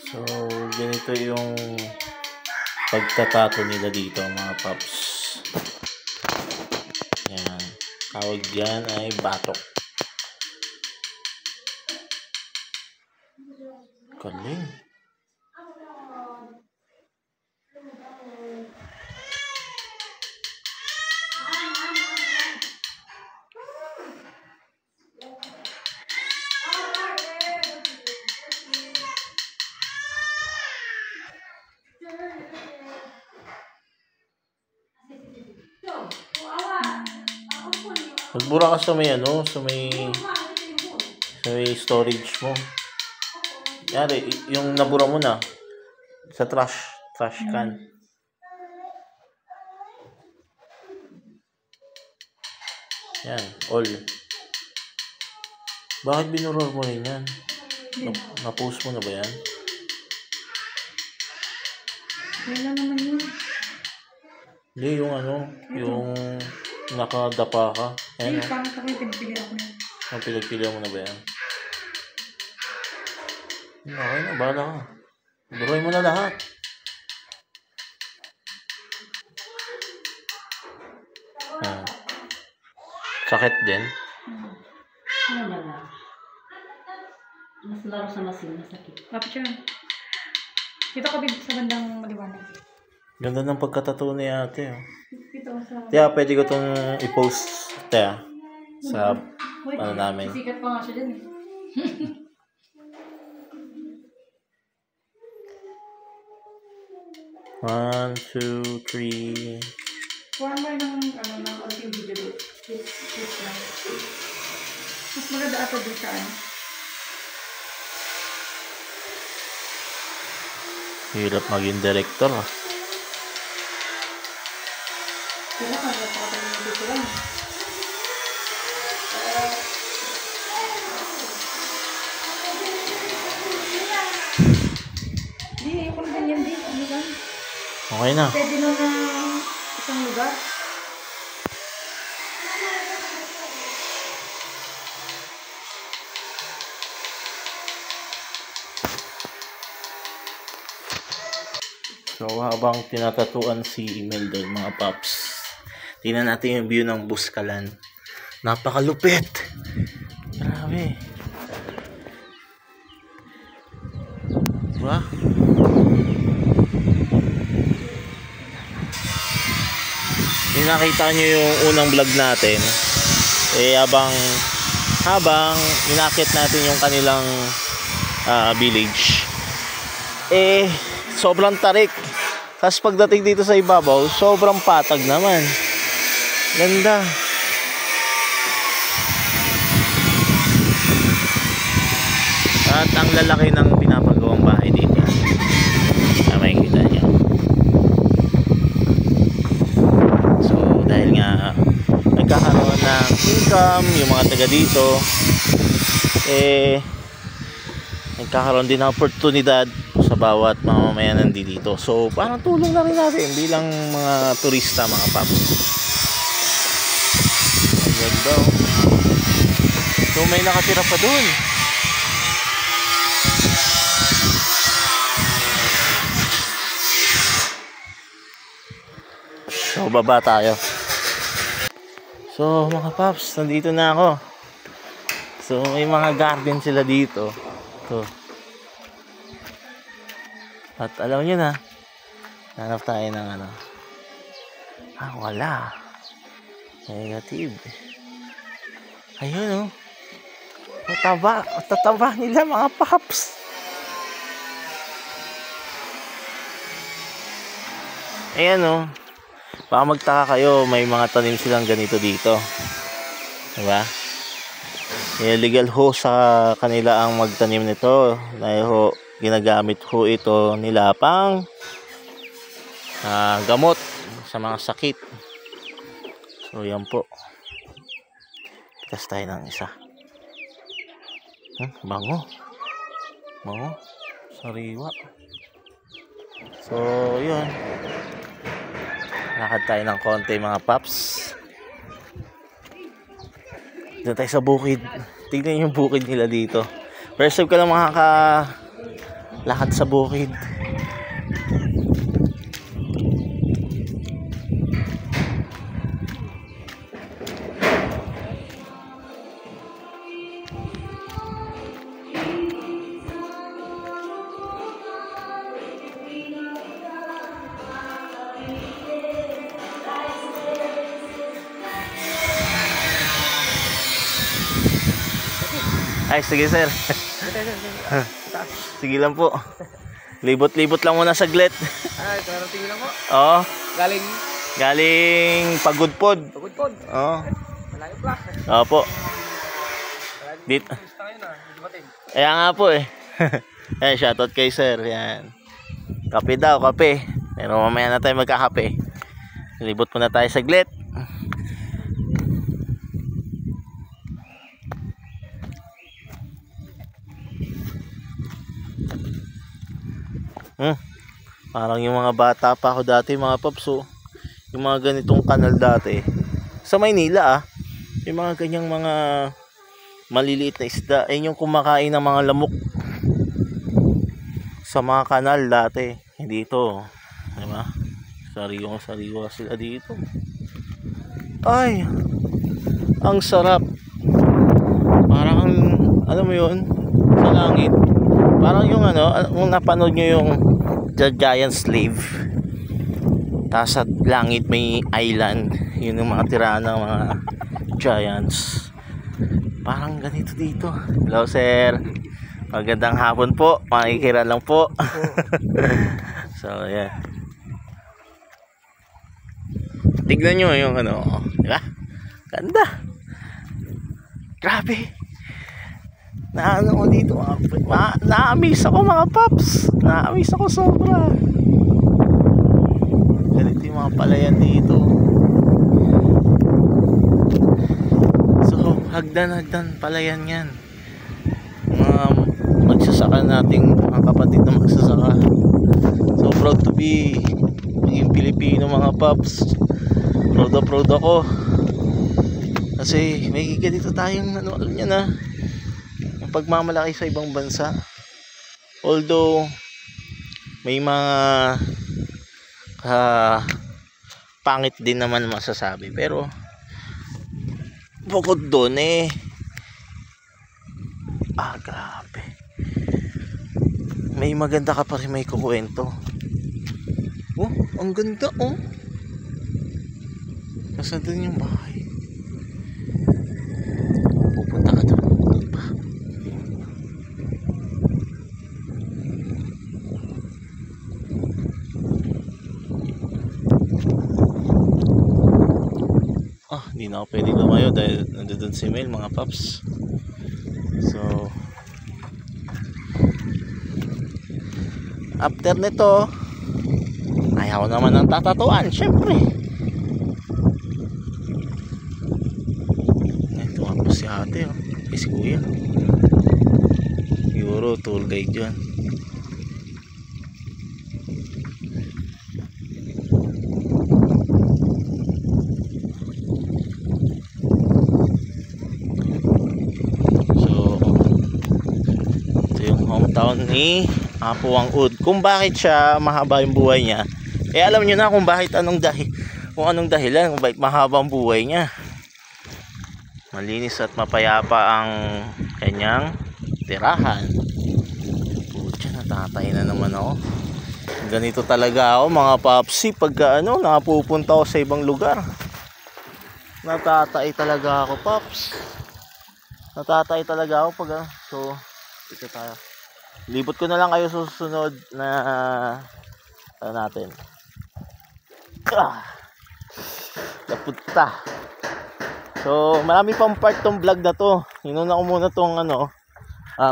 So, ganito yung pagtatato nila dito mga paps. Yan. Tawag dyan ay batok. Galing. Magbura ka sa may sa may storage mo. Yari, yung nabura mo na sa trash can. Yan, all. Bakit binuror mo rin yan? Na-post mo na ba yan? Wala naman yun. Hindi, yung yung nakadapa ka. Hindi, pangit ako yung pinagpili ako na. Ang pinagpilihan mo na ba yan? Okay na, bahala ka. Buruin mo na lahat. Sakit din. Ano ba na? Mas laro sa masin, masakit. Lapit siya. Dito ka sa bandang maliwanag. Ganda ng pagkatato ni ate. Dito sa... Kaya pwede ko itong i-post sa ano namin. Sikat pa nga siya dyan eh. 1, 2, 3. Kuhaan mo ng audio video dito. This lang. Mas maganda ata doon sa Hirap maging director. Kaya ka, napakataling dito lang. Hindi, ayoko na ganyan din. Ano lang? Okay na. Pwede na isang lugar. So habang tinatatuan si Imelda mga paps, tingnan natin yung view ng Buskalan. Napakalupit. Grabe. Diba? Yung nakita nyo yung unang vlog natin, habang inakit natin yung kanilang village, sobrang tarik. Tapos pagdating dito sa ibabaw, sobrang patag naman. Ganda. At ang lalaki ng pinapagawang bahay dito. Makikita nyo. So dahil nga nagkakaroon ng income yung mga taga dito, nagkakaroon din ng oportunidad sa bawat mamamayan nandito. So parang tulong na rin natin bilang mga turista mga paps. Ayan daw. So may nakatira pa dun. So baba tayo. So mga paps, nandito na ako. So may mga garden sila dito. Ito. At alam nyo na, hanap tayo ng wala. Negative. Ayun tataba nila mga paps. Ayan baka magtaka kayo, may mga tanim silang ganito dito. Diba? Legal ho sa kanila ang magtanim nito. Dahil ginagamit ho ito nila pang gamot sa mga sakit. So yan po. Pitas tayo ng isa. Bango. Sariwa. So yun, lakad tayo ng konti mga paps. Doon tayo sa bukid. Tignan yung bukid nila dito. First time ko lang lakad sa bukid. Ay, sige sir. Sige lang po. Libot-libot lang muna saglit. Ay, karating lang po. Oo. Galing Pagudpod. Pagudpod. Oo. Malayo pa. Opo. Dito. Gusto kayo na. Hindi ba tin? Kaya nga po eh. Eh, shoutout kay sir. Yan. Kape daw, kape. Pero mamaya na tayo magkakape. Libot muna tayo saglit. Parang yung mga bata pa ako dati, mga paps, oh. Yung mga ganitong kanal dati sa Maynila, yung mga ganyang mga maliliit na isda, ayun yung kumakain ng mga lamok sa mga kanal dati. Hindi ito, diba? Sariwa sila dito. Ay, ang sarap. Parang alam mo yun, sa langit. Parang yung kung napanood nyo yung The Giant Slave, tapos sa langit may island, yun yung mga tirahan ng mga giants. Parang ganito dito. Hello sir, magandang hapon po, makikira lang po. So yeah, tignan nyo yung diba? Ganda, grabe. Ko dito, na-amaze ako mga paps, na-amaze ako sobra. Ganito yung mga palayan dito. So hagdan palayan yan. Magsasaka nating mga kapatid na magsasaka. So proud to be maging Pilipino mga paps. Proud ako kasi may ganito tayong alam niya na pagmamalaki sa ibang bansa. Although may mga pangit din naman masasabi, pero bukod doon grabe, may maganda ka pa rin may kukwento. Oh, ang ganda oh. Nasa doon yung bahay. Pupunta ka doon pa. Hindi na ako pwede lumayo dahil nandun si Mel mga paps. So after nito, ayaw naman ng tatatuan syempre. Ito ako si ate si kuya, siguro tour guide dyan. Hometown ni Apuang Ud. Kung bakit siya mahaba yung buhay niya, alam nyo na kung bakit anong dahilan kung bakit mahaba ang buhay niya. Malinis at mapayapa ang kanyang tirahan. Putya, natatay na naman ako. Ganito talaga ako mga papsi pagka nakapupunta ako sa ibang lugar. Natatay talaga ako paps. Natatay talaga ako pag so ito tayo. Libot ko na lang kayo susunod na natin. Napunta. So marami pang part tong vlog na to. Inuna ko muna tong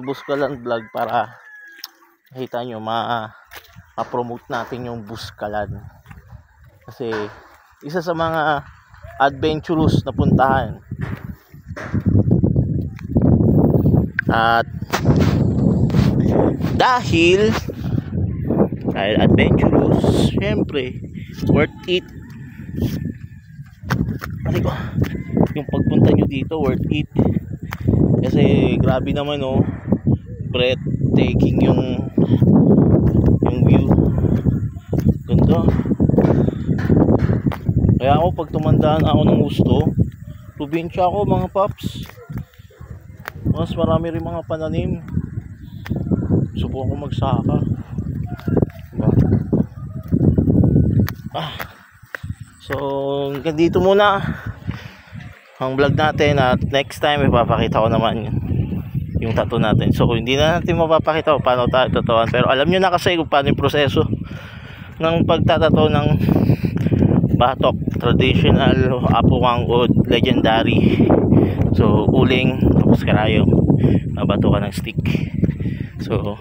Buskalan vlog para makita nyo ma-promote natin yung Buskalan. Kasi isa sa mga adventurous na puntahan. At dahil adventurous, syempre worth it. Yung pagpunta nyo dito worth it kasi grabe naman breathtaking yung yung view. Ganda. Kaya ako pag tumandaan ako ng gusto, probinsya ako mga paps. Mas marami rin mga pananim. Subukan ko magsaka. Diba? So hanggang dito muna ang vlog natin, at next time ipapakita ko naman yung tattoo natin. So hindi na natin mapapakita kung paano tayo tatuan, pero alam nyo na kasi kung paano yung proseso ng pagtatato ng batok, traditional, apuwang-od, legendary. So uling, tapos karayom, mabato ka ng stick. So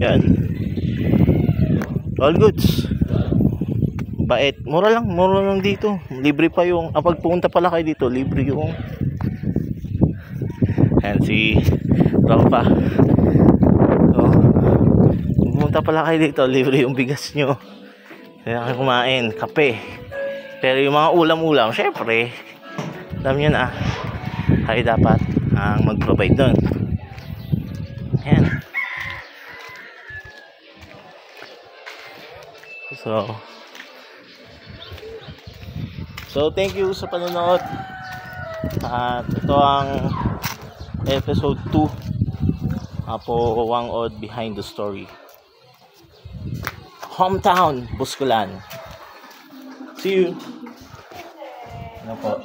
yan, all goods, bait, mura lang dito, libre pa yung pag pumunta pala kayo dito, libre yung and si Tropa. So pumunta pala kayo dito, libre yung bigas nyo, kaya kayo kumain, kape. Pero yung mga ulam-ulam, syempre alam nyo na, kayo dapat ang mag-provide nun. Ayan. So thank you sa panonood. At ito ang episode 2, Apo Wang-od Behind the Story. Hometown, Busculan. See you. Ano po?